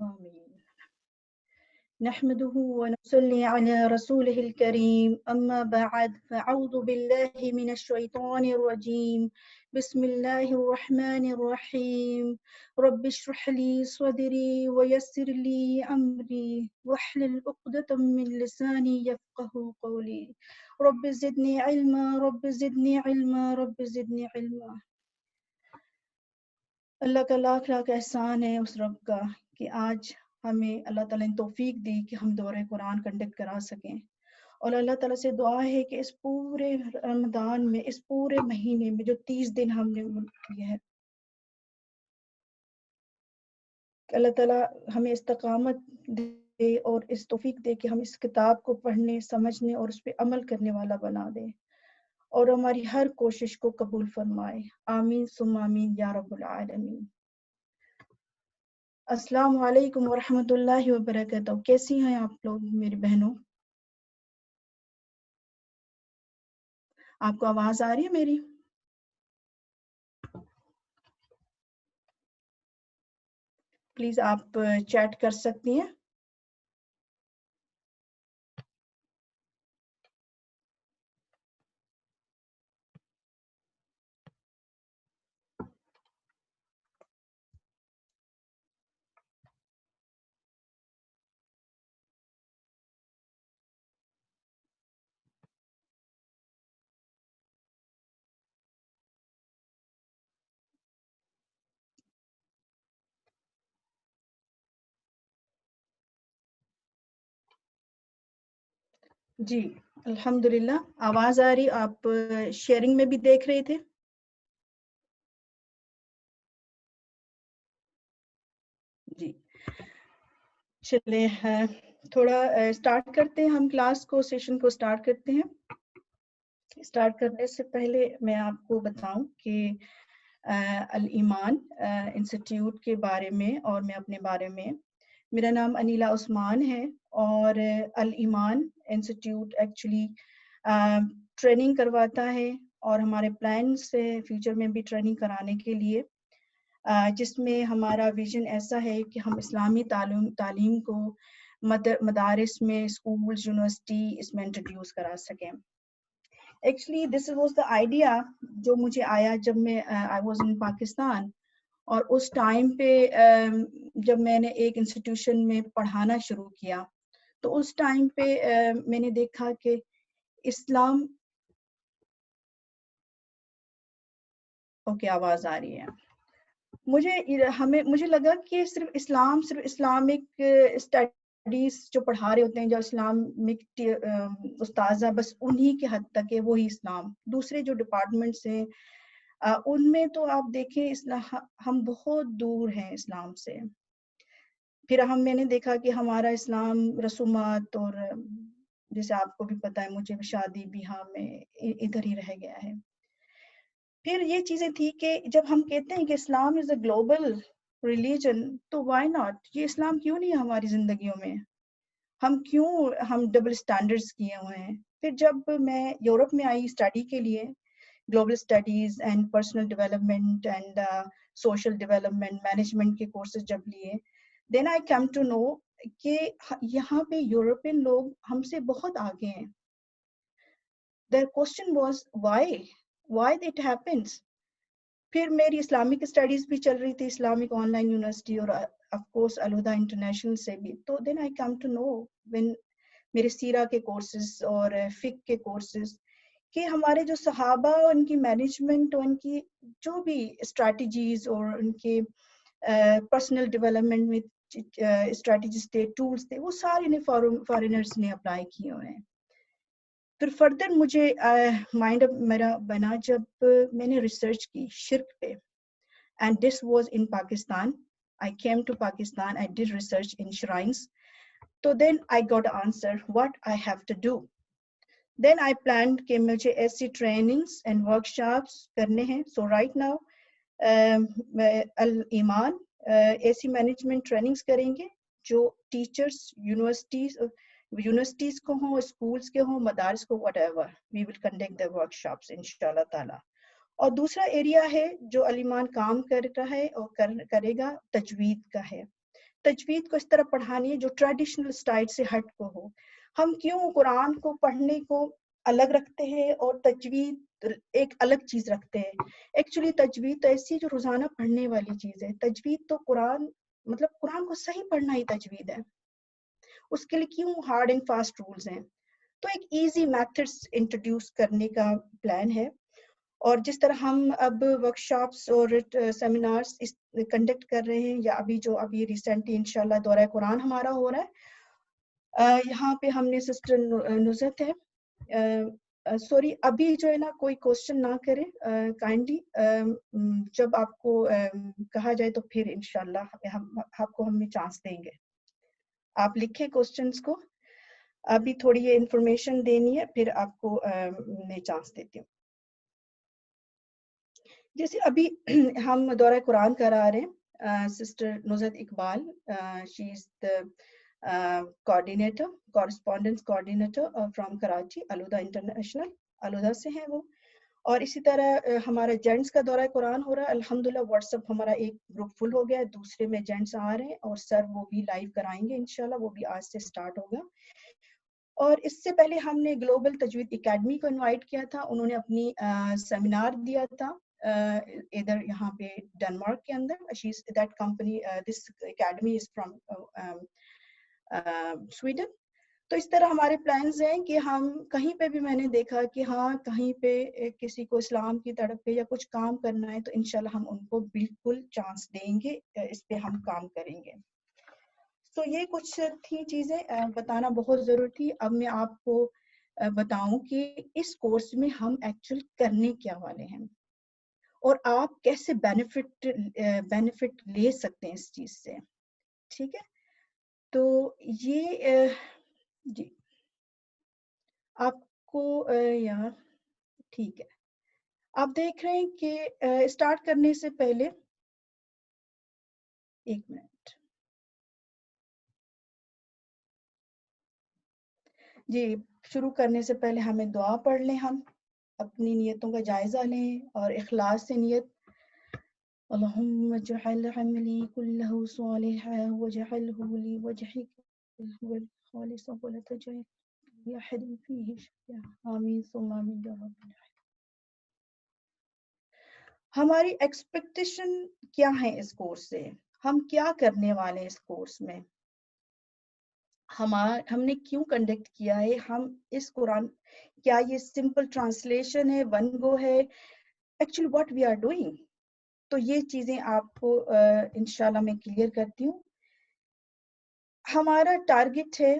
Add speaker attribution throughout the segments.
Speaker 1: آمین. نحمده ونصلي على رسوله الكريم أما بعد فأعوذ بالله من الشيطان الرجيم بسم الله الرحمن الرحيم رب اشرح لي صدري ويسر لي أمري واحلل عقدة من لساني يفقه قولي رب زدني علما رب زدني علما رب زدني علما. اللہ کا لاکھ لاکھ احسان ہے اس رب کا کہ آج ہمیں اللہ تعالیٰ نے توفیق دی کہ ہم دورہ قرآن کنڈکٹ کرا سکیں، اور اللہ تعالیٰ سے دعا ہے کہ اس پورے رمضان میں، اس پورے مہینے میں جو 30 دن ہم نے کیے ہیں، کہ اللہ تعالیٰ ہمیں استقامت دے اور اس توفیق دے کہ ہم اس کتاب کو پڑھنے، سمجھنے اور اس پہ عمل کرنے والا بنا دے، اور ہماری ہر کوشش کو قبول فرمائے. آمین ثم آمین یا رب العالمین. السلام علیکم ورحمۃ اللہ وبرکاتہ. کیسی ہیں آپ لوگ میری بہنوں؟ آپ کو آواز آ رہی ہے میری؟ پلیز آپ چیٹ کر سکتی ہیں. جی الحمدللہ آواز آ رہی. آپ شیئرنگ میں بھی دیکھ رہے تھے؟ جی چلے تھوڑا سٹارٹ کرتے ہیں، ہم کلاس کو، سیشن کو سٹارٹ کرتے ہیں. سٹارٹ کرنے سے پہلے میں آپ کو بتاؤں کہ الایمان انسٹیٹیوٹ کے بارے میں اور میں اپنے بارے میں. میرا نام انیلا عثمان ہے، اور الایمان انسٹیٹیوٹ ایکچولی ٹریننگ کرواتا ہے، اور ہمارے پلانس ہے فیوچر میں بھی ٹریننگ کرانے کے لیے، جس میں ہمارا ویژن ایسا ہے کہ ہم اسلامی تعلیم کو مدارس میں، اسکولز، یونیورسٹی اس میں انٹروڈیوس کرا سکیں. Actually this was the idea جو مجھے آیا جب میں آئی واز ان پاکستان، اور اس ٹائم پہ جب میں نے ایک انسٹیٹیوشن میں پڑھانا شروع کیا، تو اس ٹائم پہ میں نے دیکھا کہ اسلام، اوکے آواز آ رہی ہے، مجھے لگا کہ صرف اسلامک اسٹڈیز جو پڑھا رہے ہوتے ہیں، جو اسلامک استاذہ، بس انہی کے حد تک ہے وہی اسلام. دوسرے جو ڈپارٹمنٹس ہیں ان میں تو آپ دیکھیں ہم بہت دور ہیں اسلام سے. پھر میں نے دیکھا کہ ہمارا اسلام رسومات، اور جیسے آپ کو بھی پتہ ہے مجھے شادی بیاہ میں ادھر ہی رہ گیا ہے. پھر یہ چیزیں تھی کہ جب ہم کہتے ہیں کہ اسلام از اے گلوبل ریلیجن، تو وائی ناٹ، یہ اسلام کیوں نہیں ہے ہماری زندگیوں میں؟ ہم ڈبل سٹینڈرڈز کیے ہوئے ہیں. پھر جب میں یورپ میں آئی اسٹڈی کے لیے، global studies and personal development and social development management کے کورسز جب لیے، دین آئی کیم ٹو نو کہ یہاں پہ یورپین لوگ ہم سے بہت آگے ہیں. The question was why it happens. پھر میری اسلامک اسٹڈیز بھی چل رہی تھی، اسلامک آن لائن یونیورسٹی، اور آف کورس الہدا انٹرنیشنل سے بھی. تو then I come to know when میرے سیرہ کے کورسز اور فقہ کے کورسز، کہ ہمارے جو صحابہ، ان کی مینجمنٹ، اور ان کی جو بھی اسٹریٹجیز اور ان کے پرسنل ڈیولپمنٹ میں اسٹریٹجیز تھے، ٹولس تھے، وہ سارے فارینرز نے اپلائی کیے ہوئے ہیں. پھر فردر مجھے مائنڈ میرا بنا جب میں نے ریسرچ کی شرک پہ، and this was in Pakistan. I came to Pakistan, I did research in shrines. تو then I got answer what I have to do. Then I planned کہ مجھے ایسی ٹریننگس اینڈ ورکشاپس کرنے ہیں. سو رائٹ ناؤ الایمان ایسی مینجمنٹ ٹریننگس کریں گے جو ٹیچرس یونیورسٹیز کو ہوں، اسکولس کے ہوں، مدارس کو، whatever, we will conduct the workshops انشاءاللہ تعالی. اور دوسرا ایریا ہے جو الایمان کام کر رہا ہے اور کرے گا، تجوید کا ہے. تجوید کو اس طرح پڑھانی ہے جو ٹریڈیشنل اسٹائل سے ہٹ کو ہو. ہم کیوں قرآن کو پڑھنے کو الگ رکھتے ہیں اور تجوید ایک الگ چیز رکھتے ہیں؟ ایکچولی تجوید تو ایسی جو روزانہ پڑھنے والی چیز ہے. تجوید تو قرآن مطلب قرآن کو صحیح پڑھنا ہی تجوید ہے. اس کے لیے کیوں ہارڈ اینڈ فاسٹ رولز ہیں؟ تو ایک ایزی میتھڈس انٹروڈیوس کرنے کا پلان ہے. اور جس طرح ہم اب ورکشاپس اور سیمینارز کنڈکٹ کر رہے ہیں، یا ابھی ریسنٹلی انشاءاللہ دورہ قرآن ہمارا ہو رہا ہے، یہاں پہ ہم نے سسٹر نصرت ہے، سوری ابھی جو ہے نا کوئی کوشچن نہ کریں کائنڈلی، جب آپ کو کہا جائے تو پھر انشاءاللہ آپ کو ہم چانس دیں گے. آپ لکھیں کوشچنس کو، ابھی تھوڑی یہ انفارمیشن دینی ہے، پھر آپ کو میں چانس دیتی ہوں. جیسے ابھی ہم دورہ قرآن کرا رہے ہیں، sister Nusrat Iqbal, she is the correspondence coordinator from Karachi, Alhuda international, Alhuda سے ہیں وہ. اور اسی طرح ہمارا جینٹس کا دورہ قرآن ہو رہا ہے الحمدللہ. واٹس ایپ ہمارا ایک گروپ فل ہو گیا ہے، دوسرے میں جینٹس آ رہے ہیں، اور سر وہ بھی لائیو کرائیں گے انشاءاللہ، وہ بھی آج سے سٹارٹ ہوگا. اور اس سے پہلے ہم نے گلوبل تجوید اکیڈمی کو انوائٹ کیا تھا، انہوں نے اپنی سیمینار دیا تھا ادھر یہاں پہ ڈنمارک کے اندر. That company this academy is from Sweden. تو اس طرح ہمارے پلانز ہیں کہ ہم کہیں پہ بھی میں نے دیکھا کہ ہاں کہیں پہ کسی کو اسلام کی طرف پہ یا کچھ کام کرنا ہے تو انشاءاللہ ہم ان کو بالکل چانس دیں گے، اس پہ ہم کام کریں گے. تو یہ کچھ تھی چیزیں بتانا بہت ضروری تھی. اب میں آپ کو بتاؤں کہ اس کورس میں ہم ایکچوئل کرنے کیا والے ہیں اور آپ کیسے بینیفٹ لے سکتے ہیں اس چیز سے. ٹھیک ہے، تو یہ جی آپ کو یار ٹھیک ہے، آپ دیکھ رہے ہیں کہ اسٹارٹ کرنے سے پہلے ایک منٹ جی، شروع کرنے سے پہلے ہمیں دعا پڑھ لیں، ہم اپنی نیتوں کا جائزہ لیں اور اخلاص سے نیت. اللهم اجعل عملي كله صالحا واجعله لوجهك خالصا ولا تجعل لأحد فيه شيئا آمين ثم آمين يا رب العالمين. ہماری ایکسپیکٹیشن کیا ہے اس کورس سے؟ ہم کیا کرنے والے ہیں اس کورس میں؟ ہم نے کیوں کنڈکٹ کیا ہے؟ ہم اس قرآن کیا یہ سمپل ٹرانسلیشن ہے، ون گو ہے؟ Actually what we are doing. تو یہ چیزیں آپ کو انشاءاللہ میں کلیئر کرتی ہوں. ہمارا ٹارگٹ ہے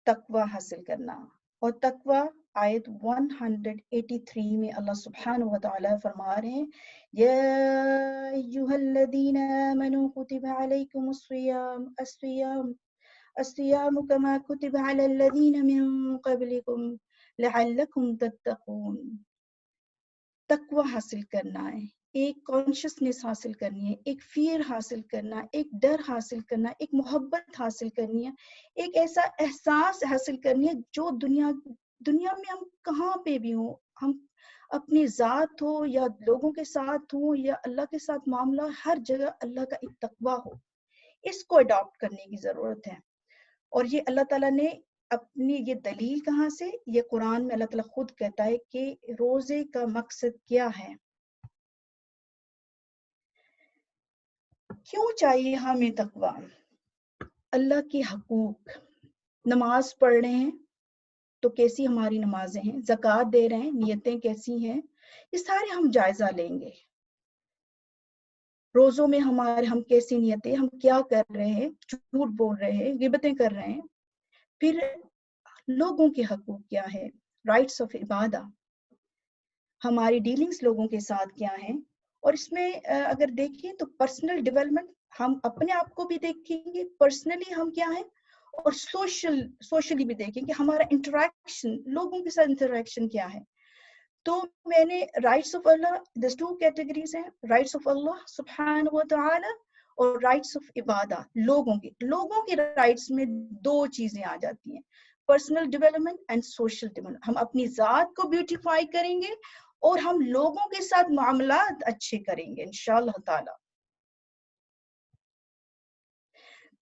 Speaker 1: تقوی حاصل کرنا، اور تقوی آیت 183 میں اللہ سبحانہ وتعالی فرما رہے ہیں یا ایھا الذین آمنوا کتب علیکم الصیام کما کتب علی الذین من قبلکم لعلکم تتقون. تقوی حاصل کرنا ہے، ایک کانشیسنیس حاصل کرنی ہے، ایک فیئر حاصل کرنا، ایک ڈر حاصل کرنا، ایک محبت حاصل کرنی ہے، ایک ایسا احساس حاصل کرنی ہے جو دنیا میں ہم کہاں پہ بھی ہوں، ہم اپنی ذات ہو یا لوگوں کے ساتھ ہوں یا اللہ کے ساتھ معاملہ، ہر جگہ اللہ کا ایک تقوی ہو. اس کو اڈاپٹ کرنے کی ضرورت ہے. اور یہ اللہ تعالیٰ نے اپنی یہ دلیل کہاں سے؟ یہ قرآن میں اللہ تعالیٰ خود کہتا ہے کہ روزے کا مقصد کیا ہے، کیوں چاہیے ہمیں تقوی؟ اللہ کے حقوق. نماز پڑھ رہے ہیں تو کیسی ہماری نمازیں ہیں، زکوٰۃ دے رہے ہیں، نیتیں کیسی ہیں، یہ سارے ہم جائزہ لیں گے. روزوں میں ہم کیسی نیتیں، ہم کیا کر رہے ہیں، جھوٹ بول رہے ہیں، غیبتیں کر رہے ہیں. پھر لوگوں کے حقوق کیا ہے، رائٹس آف عبادہ، ہماری ڈیلنگز لوگوں کے ساتھ کیا ہیں. اور اس میں اگر دیکھیں تو پرسنل ڈیولپمنٹ، ہم اپنے آپ کو بھی دیکھیں گے پرسنلی ہم کیا ہیں، اور سوشلی بھی دیکھیں کہ ہمارا انٹریکشن لوگوں کے ساتھ انٹریکشن کیا ہے. تو میں نے rights of Allah, this two categories ہیں، رائٹس آف اللہ سبحانہ و تعالی اور رائٹس آف عبادہ. لوگوں کے رائٹس میں دو چیزیں آ جاتی ہیں، personal development and social development. ہم اپنی ذات کو بیوٹیفائی کریں گے اور ہم لوگوں کے ساتھ معاملات اچھے کریں گے انشاءاللہ تعالی.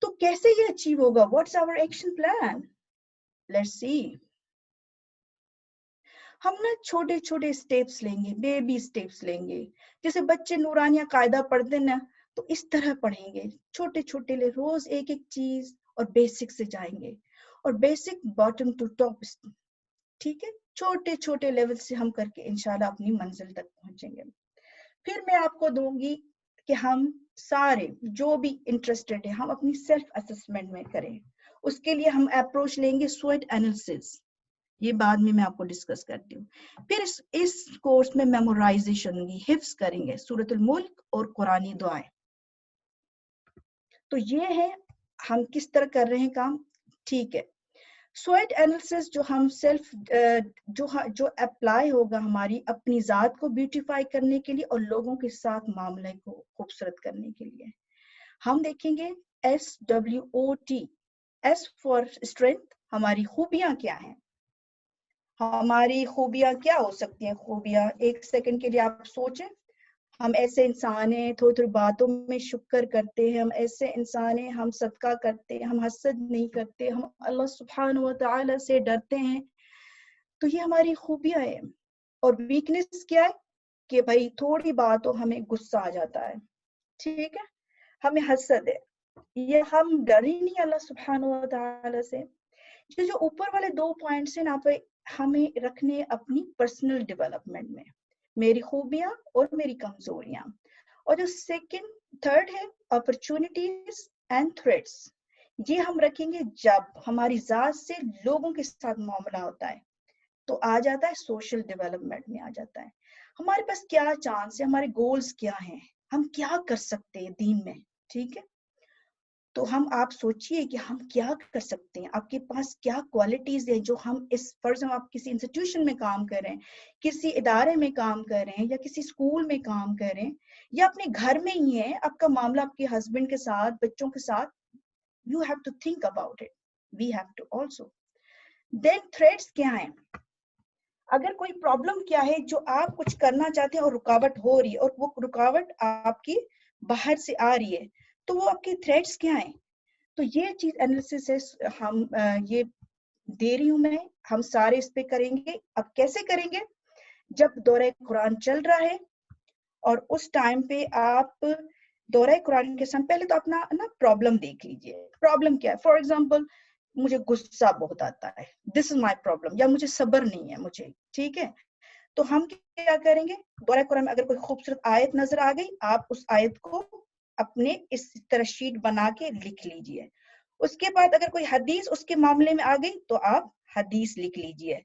Speaker 1: تو کیسے یہ اچیو ہوگا؟ What's our action plan? Let's see. ہم نا چھوٹے چھوٹے اسٹیپس لیں گے، بیبی اسٹیپس لیں گے. جیسے بچے نورانیہ قاعدہ پڑھتے نا، تو اس طرح پڑھیں گے، چھوٹے چھوٹے لے، روز ایک ایک چیز، اور بیسک سے جائیں گے، اور بیسک باٹم ٹو ٹاپ. ٹھیک ہے، چھوٹے چھوٹے لیول سے ہم کر کے انشاءاللہ اپنی منزل تک پہنچیں گے. پھر میں آپ کو دوں گی کہ ہم سارے جو بھی انٹرسٹڈ ہیں ہم اپنی سیلف اسسمنٹ میں کریں. اس کے لیے ہم اپروچ لیں گے سویٹ انالیسس، یہ بعد میں آپ کو ڈسکس کرتی ہوں. پھر اس کورس میں میمورائزیشن ہوگی، حفظ کریں گے سورۃ الملک اور قرآنی دعائیں. تو یہ ہے ہم کس طرح کر رہے ہیں کام. ٹھیک ہے، سویٹ انالیسس جو ہم سیلف جو اپلائی ہوگا ہماری اپنی ذات کو بیوٹیفائی کرنے کے لیے اور لوگوں کے ساتھ معاملے کو خوبصورت کرنے کے لیے. ہم دیکھیں گے SWOT. S فار اسٹرینتھ، ہماری خوبیاں کیا ہیں. ہماری خوبیاں کیا ہو سکتی ہیں؟ خوبیاں ایک سیکنڈ کے لیے آپ سوچیں. ہم ایسے انسان ہیں تھوڑی تھوڑی باتوں میں شکر کرتے ہیں، ہم ایسے انسان ہیں ہم صدقہ کرتے ہیں، ہم حسد نہیں کرتے، ہم اللہ سبحانہ و تعالی سے ڈرتے ہیں. تو یہ ہماری خوبیاں ہیں. اور ویکنس کیا ہے کہ بھائی تھوڑی باتوں ہمیں غصہ آ جاتا ہے، ٹھیک ہے، ہمیں حسد ہے، یہ ہم ڈر ہی نہیں اللہ سبحانہ و تعالی سے. یہ جو اوپر والے 2 پوائنٹس ہیں نا پہ ہمیں رکھنے اپنی پرسنل ڈیولپمنٹ میں، میری خوبیاں اور میری کمزوریاں. اور جو سیکنڈ تھرڈ ہے اپرچونٹیز اینڈ تھریٹس، یہ ہم رکھیں گے جب ہماری ذات سے لوگوں کے ساتھ معاملہ ہوتا ہے. تو آ جاتا ہے سوشل ڈیولپمنٹ میں، آ جاتا ہے ہمارے پاس کیا چانس ہے، ہمارے گولز کیا ہیں، ہم کیا کر سکتے ہیں دین میں. ٹھیک ہے، تو آپ سوچئے کہ ہم کیا کر سکتے ہیں، آپ کے پاس کیا کوالٹیز ہیں جو ہم اس فرض میں آپ کسی انسٹیٹیوشن میں کام کر رہے ہیں، کسی ادارے میں کام کر رہے ہیں، یا کسی اسکول میں کام کر رہے ہیں، یا اپنے گھر میں ہی ہیں، آپ کا معاملہ آپ کے ہسبینڈ کے ساتھ، بچوں کے ساتھ. You have to think about it, we have to also. Then threats کیا ہیں؟ اگر کوئی پرابلم کیا ہے جو آپ کچھ کرنا چاہتے ہیں اور رکاوٹ ہو رہی ہے، اور وہ رکاوٹ آپ کی باہر سے آ رہی ہے، تو وہ آپ کے تھریٹس کیا ہیں؟ تو یہ چیز انالیسس ہے، ہم یہ دے رہی ہوں میں، ہم سارے اس پہ کریں گے. اب کیسے کریں گے؟ جب دورہ قرآن چل رہا ہے اور اس ٹائم پہ آپ دورہ قرآن کے ساتھ پہلے تو اپنا نا پرابلم دیکھ لیجئے. پرابلم کیا ہے؟ فار ایگزامپل مجھے غصہ بہت آتا ہے، دس از مائی پرابلم، یا مجھے صبر نہیں ہے مجھے. ٹھیک ہے، تو ہم کیا کریں گے؟ دورہ قرآن میں اگر کوئی خوبصورت آیت نظر آ گئی، آپ اس آیت کو اپنے اس طرح شیٹ بنا کے لکھ لیجئے. اس کے بعد اگر کوئی حدیث اس کے معاملے میں آ گئی تو آپ حدیث لکھ لیجئے.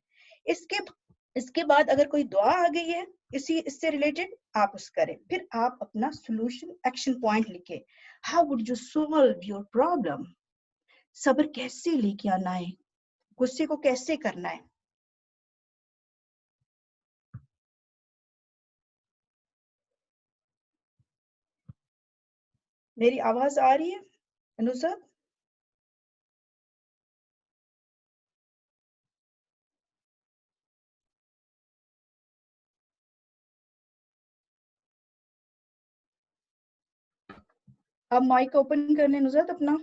Speaker 1: اس کے بعد اگر کوئی دعا آ گئی ہے اس سے ریلیٹڈ، آپ اس کریں. پھر آپ اپنا سولوشن ایکشن پوائنٹ لکھیں. How would you solve your problem? صبر کیسے لے کے آنا ہے، غصے کو کیسے کرنا ہے. میری آواز آ رہی ہے انو صاحب؟ آپ مائک اوپن کر لیں نظرت اپنا.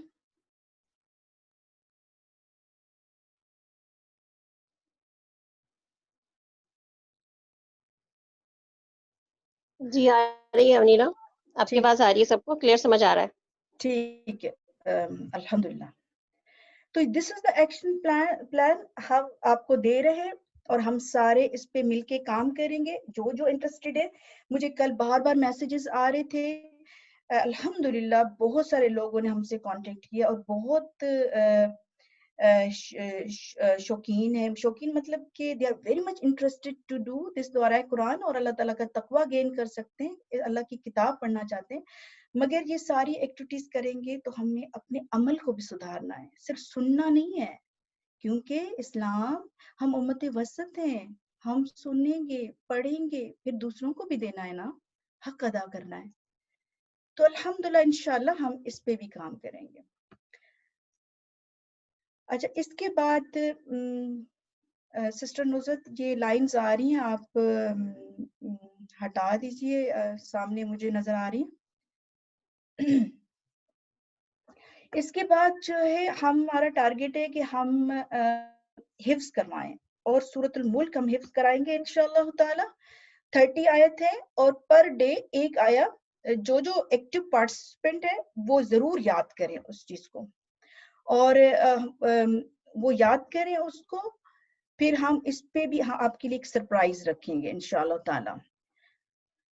Speaker 2: جی آ رہی ہے امینہ، آپ کی
Speaker 1: ٹھیک،
Speaker 2: آواز آ رہی ہے، سب کو کلیئر سمجھ آ رہا ہے؟
Speaker 1: ٹھیک ہے، الحمدللہ. تو دس از دا ایکشن پلان ہم آپ کو دے رہے ہیں، اور ہم سارے اس پہ مل کے کام کریں گے جو انٹرسٹڈ ہے. مجھے کل بار بار میسیجز آ رہے تھے، الحمدللہ بہت سارے لوگوں نے ہم سے کانٹیکٹ کیا، اور بہت شوقین ہیں. شوقین مطلب کہ they are very much interested to do this دورہ قرآن، اور اللہ تعالیٰ کا تقویٰ گین کر سکتے ہیں، اللہ کی کتاب پڑھنا چاہتے ہیں. مگر یہ ساری ایکٹیویٹیز کریں گے تو ہمیں اپنے عمل کو بھی سدھارنا ہے، صرف سننا نہیں ہے. کیونکہ اسلام، ہم امت وسط ہیں، ہم سنیں گے، پڑھیں گے، پھر دوسروں کو بھی دینا ہے نا، حق ادا کرنا ہے. تو الحمدللہ انشاءاللہ ہم اس پہ بھی کام کریں گے. اچھا، اس کے بعد سسٹر نصرت یہ لائنز آ رہی ہیں، آپ ہٹا دیجئے، سامنے مجھے نظر آ رہی ہیں. اس کے بعد جو ہے ہمارا ٹارگیٹ ہے کہ ہم حفظ کروائیں اور سورۃ الملک ہم حفظ کرائیں گے انشاءاللہ تعالی. 30 آیت ہے اور پر ڈے ایک آیت جو ایکٹیو پارٹیسپینٹ ہے وہ ضرور یاد کریں اس چیز کو اور وہ یاد کریں اس کو. پھر ہم اس پہ بھی آپ کے لیے ایک سرپرائز رکھیں گے انشاءاللہ تعالی.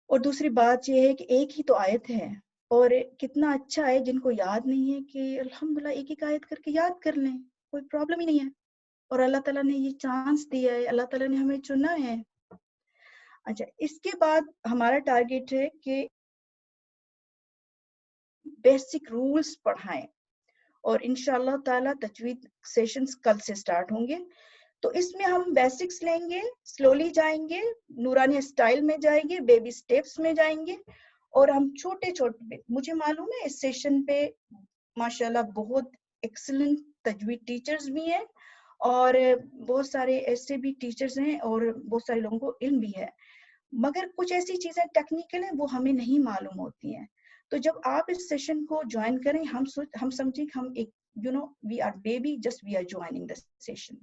Speaker 1: اور دوسری بات یہ ہے کہ ایک ہی تو آیت ہے اور کتنا اچھا ہے جن کو یاد نہیں ہے کہ الحمدللہ ایک ایک آیت کر کے یاد کر لیں, کوئی پرابلم ہی نہیں ہے. اور اللہ تعالیٰ نے یہ چانس دیا ہے, اللہ تعالیٰ نے ہمیں چنا ہے. اچھا, اس کے بعد ہمارا ٹارگیٹ ہے کہ بیسک رولز پڑھائیں اور انشاءاللہ تعالیٰ تجوید سیشنز کل سے سٹارٹ ہوں گے. تو اس میں ہم بیسکس لیں گے, سلولی جائیں گے, نورانی اسٹائل میں جائیں گے, بیبی سٹیپس میں جائیں گے اور ہم چھوٹے چھوٹے, مجھے معلوم ہے اس سیشن پہ ماشاءاللہ بہت ایکسلنٹ تجوید ٹیچرز بھی ہیں اور بہت سارے ایسے بھی ٹیچرز ہیں اور بہت سارے لوگوں کو علم بھی ہے, مگر کچھ ایسی چیزیں ٹیکنیکل ہیں وہ ہمیں نہیں معلوم ہوتی ہیں. تو جب آپ اس سیشن کو جوائن کریں, ہم سمجھیں کہ ہم ایک we are baby, just we are joining the session.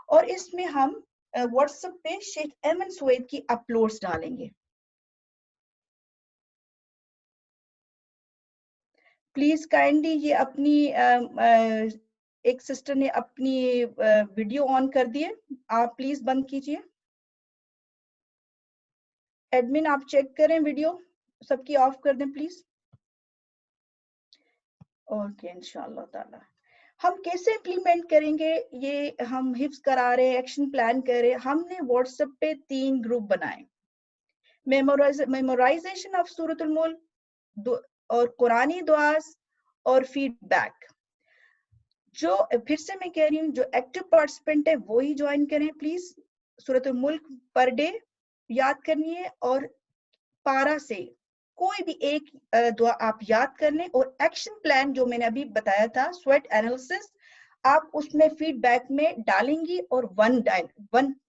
Speaker 1: اور اس میں ہم واٹس ایپ پہ شیخ ایمن سوید کی اپلوڈز ڈالیں گے. پلیز کائنڈلی یہ اپنی ایک سسٹر نے اپنی ویڈیو آن کر دی ہے, آپ پلیز بند کیجئے. ایڈمن آپ چیک کریں ویڈیو سب کی آف کر دیں پلیز. اوکے, انشاءاللہ تعالی ہم کیسے امپلیمنٹ کریں گے یہ, ہم حفظ کرا رہے ہیں, ایکشن پلان کر رہے ہیں. ہم نے واٹس ایپ پہ 3 گروپ بنائے, میمورائزیشن آف سورۃ الملک اور قرآنی دعاز اور فیڈ بیک. جو پھر سے میں کہہ رہی ہوں, جو ایکٹیو پارٹیسپینٹ ہے وہی جوائن کریں پلیز. سورۃ الملک پر ڈے یاد کرنی ہے اور پارا سے کوئی بھی ایک دعا آپ یاد کر لیں اور ایکشن پلان جو میں نے ابھی بتایا تھا سویٹ اینالیسس, آپ اس میں فیڈ بیک میں ڈالیں گی اور 1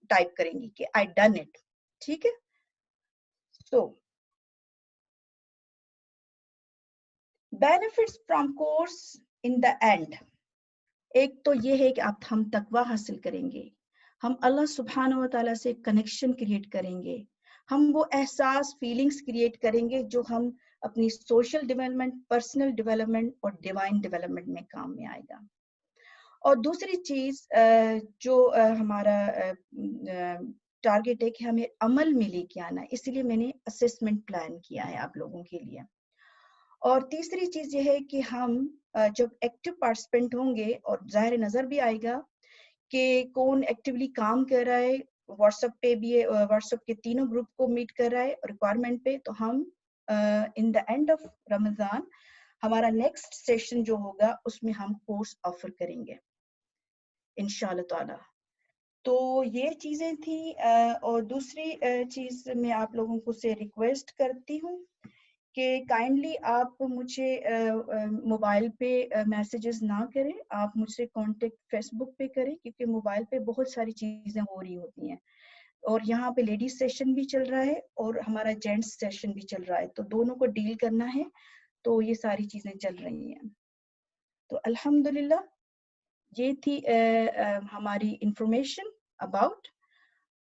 Speaker 1: ٹائپ کریں گی کہ آئی ڈن اٹ. ٹھیک ہے. So benefits from course in the end, ایک تو یہ ہے کہ آپ ہم تقوی حاصل کریں گے, ہم اللہ سبحانہ و تعالیٰ سے کنیکشن کریٹ کریں گے, ہم وہ احساس فیلنگز کریٹ کریں گے جو ہم اپنی سوشل ڈیولپمنٹ, پرسنل ڈیولپمنٹ اور ڈیوائن ڈیولپمنٹ میں کام میں آئے گا. اور دوسری چیز جو ہمارا ٹارگیٹ ہے کہ ہمیں عمل میں لے کے آنا ہے, اسی لیے میں نے اسسمنٹ پلان کیا ہے آپ لوگوں کے لیے. اور تیسری چیز یہ ہے کہ ہم جب ایکٹیو پارٹیسپینٹ ہوں گے اور ظاہر نظر بھی آئے گا کہ کون ایکٹیولی کام کر رہا ہے, واٹس ایپ پہ بھی ہے, واٹس ایپ کے تینوں گروپ کو میٹ کر رہا ہے ریکوائرمنٹ پہ, تو ہم ان دا اینڈ آف رمضان ہمارا نیکسٹ سیشن جو ہوگا اس میں ہم کورس آفر کریں گے انشاءاللہ تعالی. تو یہ چیزیں تھیں. اور دوسری چیز میں آپ لوگوں کو سے ریکویسٹ کرتی ہوں کہ کائنڈلی آپ مجھے موبائل پہ میسیجز نہ کریں, آپ مجھ سے کانٹیکٹ فیس بک پہ کریں, کیونکہ موبائل پہ بہت ساری چیزیں ہو رہی ہوتی ہیں اور یہاں پہ لیڈیز سیشن بھی چل رہا ہے اور ہمارا جینٹس سیشن بھی چل رہا ہے, تو دونوں کو ڈیل کرنا ہے, تو یہ ساری چیزیں چل رہی ہیں. تو الحمدللہ یہ تھی ہماری انفارمیشن اباؤٹ.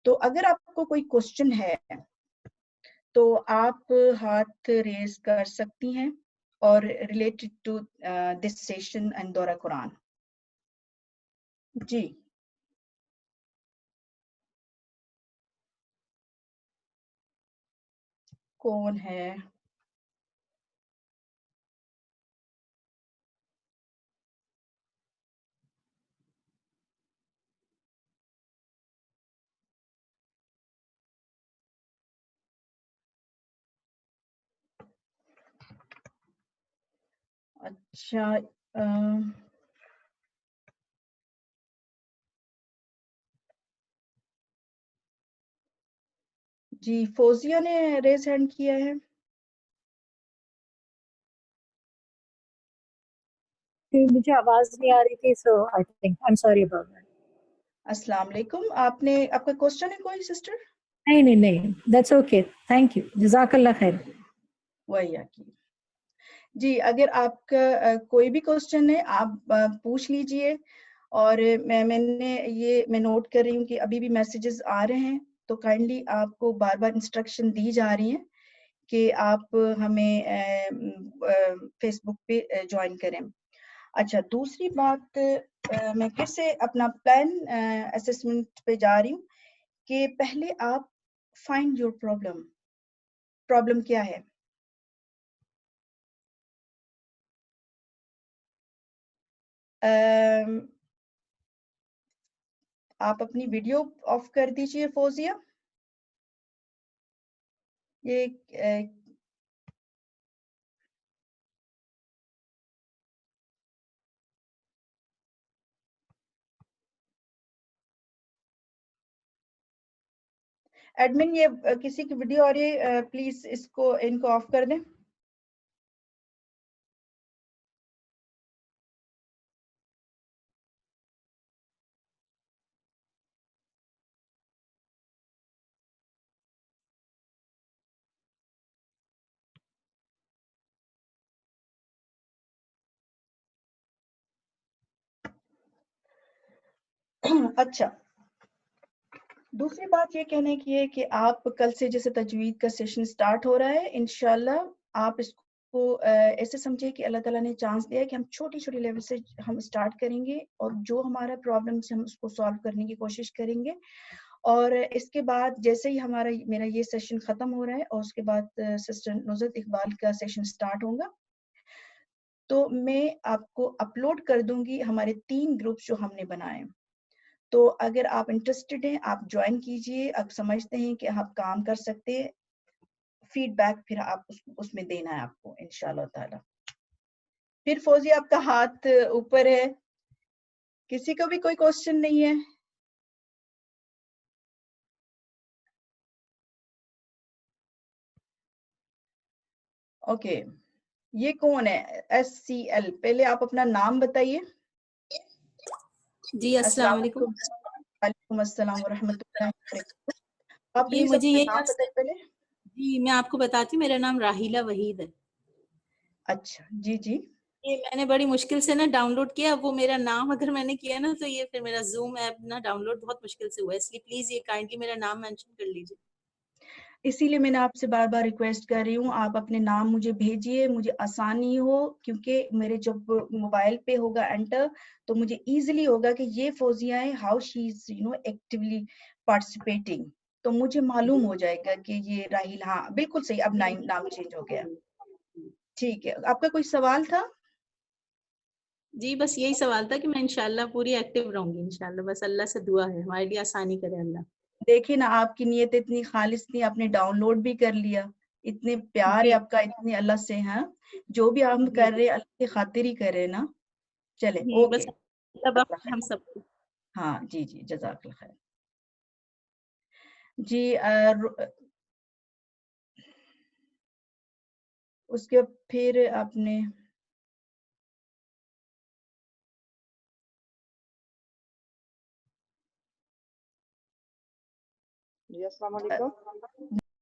Speaker 1: تو اگر آپ کو کوئی کوشچن ہے تو آپ ہاتھ ریز کر سکتی ہیں اور related to this session and دورہ قرآن. جی کون ہے؟ اچھا, جی فوزیہ نے ریز ہینڈ کیا ہے.
Speaker 3: مجھے آواز نہیں آ رہی تھی, so I think I am sorry about that.
Speaker 1: السلام علیکم, آپ کا کوشچن ہے کوئی سسٹر؟
Speaker 3: نہیں, دیٹس اوکے, تھینک یو, جزاک اللہ خیر.
Speaker 1: وہی کی جی اگر آپ کا کوئی بھی کوشچن ہے آپ پوچھ لیجئے، اور میں نوٹ کر رہی ہوں کہ ابھی بھی میسیجز آ رہے ہیں، تو کائنڈلی آپ کو بار بار انسٹرکشن دی جا رہی ہیں کہ آپ ہمیں فیس بک پہ جوائن کریں۔ اچھا، دوسری بات میں پھر سے اپنا پلان اسسمنٹ پہ جا رہی ہوں کہ پہلے آپ فائنڈ یور پرابلم کیا ہے۔ آپ اپنی ویڈیو آف کر دیجئے فوزیہ۔ یہ ایڈمن، یہ کسی کی ویڈیو آ رہی ہے، پلیز ان کو آف کر دیں۔ اچھا، دوسری بات یہ کہنے کی ہے کہ آپ کل سے جیسے تجوید کا سیشن سٹارٹ ہو رہا ہے، انشاءاللہ آپ اس کو ایسے سمجھے کہ اللہ تعالیٰ نے چانس دیا ہے کہ ہم چھوٹی چھوٹی لیول سے ہم سٹارٹ کریں گے، اور جو ہمارا پرابلمس ہم اس کو سالو کرنے کی کوشش کریں گے، اور اس کے بعد جیسے ہی میرا یہ سیشن ختم ہو رہا ہے اور اس کے بعد سسٹر نصرت اقبال کا سیشن سٹارٹ ہوگا، تو میں آپ کو اپلوڈ کر دوں گی ہمارے 3 گروپس جو ہم نے بنائے ہیں۔ تو اگر آپ انٹرسٹڈ ہیں آپ جوائن کیجئے، آپ سمجھتے ہیں کہ آپ کام کر سکتے، فیڈ بیک پھر آپ اس میں دینا ہے آپ کو انشاءاللہ تعالی۔ پھر فوزی آپ کا ہاتھ اوپر ہے، کسی کو بھی کوئی کوشچن نہیں ہے؟ اوکے، یہ کون ہے؟ SCL، پہلے آپ اپنا نام بتائیے۔
Speaker 4: جی السلام علیکم۔
Speaker 1: وعلیکم السلام ورحمۃ اللہ وبرکاتہ۔ آپ
Speaker 4: یہ
Speaker 1: پلیز
Speaker 4: مجھے
Speaker 1: اپنا
Speaker 4: یہ
Speaker 1: نام بتائیے پہلے۔
Speaker 4: جی میں آپ کو بتاتی ہوں، میرا نام راحیلہ وحید ہے۔
Speaker 1: اچھا جی جی،
Speaker 4: یہ میں نے بڑی مشکل سے نا ڈاؤن لوڈ کیا، وہ میرا نام اگر میں نے کیا نا تو یہ پھر میرا زوم ایپ نا ڈاؤن لوڈ بہت مشکل سے ہوا ہے، اس لیے پلیز یہ کائنڈلی میرا نام مینشن کر لیجیے۔
Speaker 1: اسی لیے میں نے آپ سے بار بار ریکویسٹ کر رہی ہوں، آپ اپنے نام مجھے بھیجیے، مجھے آسانی ہو، کیونکہ میرے جب موبائل پہ ہوگا انٹر تو مجھے ایزیلی ہوگا کہ یہ فوزیہ ہے، how she is actually participating, تو مجھے معلوم ہو جائے گا کہ یہ راحیل، ہاں بالکل صحیح، اب نام چینج ہو گیا۔ ٹھیک ہے، آپ کا کوئی سوال تھا؟
Speaker 4: جی بس یہی سوال تھا کہ میں انشاءاللہ پوری ایکٹیو رہوں گی انشاءاللہ، بس اللہ سے دعا ہے ہمارے لیے آسانی کرے اللہ۔
Speaker 1: دیکھیں نا، آپ کی نیت اتنی خالص تھی، آپ نے ڈاؤن لوڈ بھی کر لیا، اتنے پیار ہے
Speaker 4: جی
Speaker 1: آپ کا اتنے اللہ سے، ہیں جو بھی ہم کر رہے اللہ کی خاطر ہی کر رہے نا۔ چلے اوکے،
Speaker 4: بس اللہ ہم سب کو۔
Speaker 1: ہاں جی جی، جزاک اللہ خیر۔ جی اس کے پھر آپ نے
Speaker 5: جی السلام علیکم۔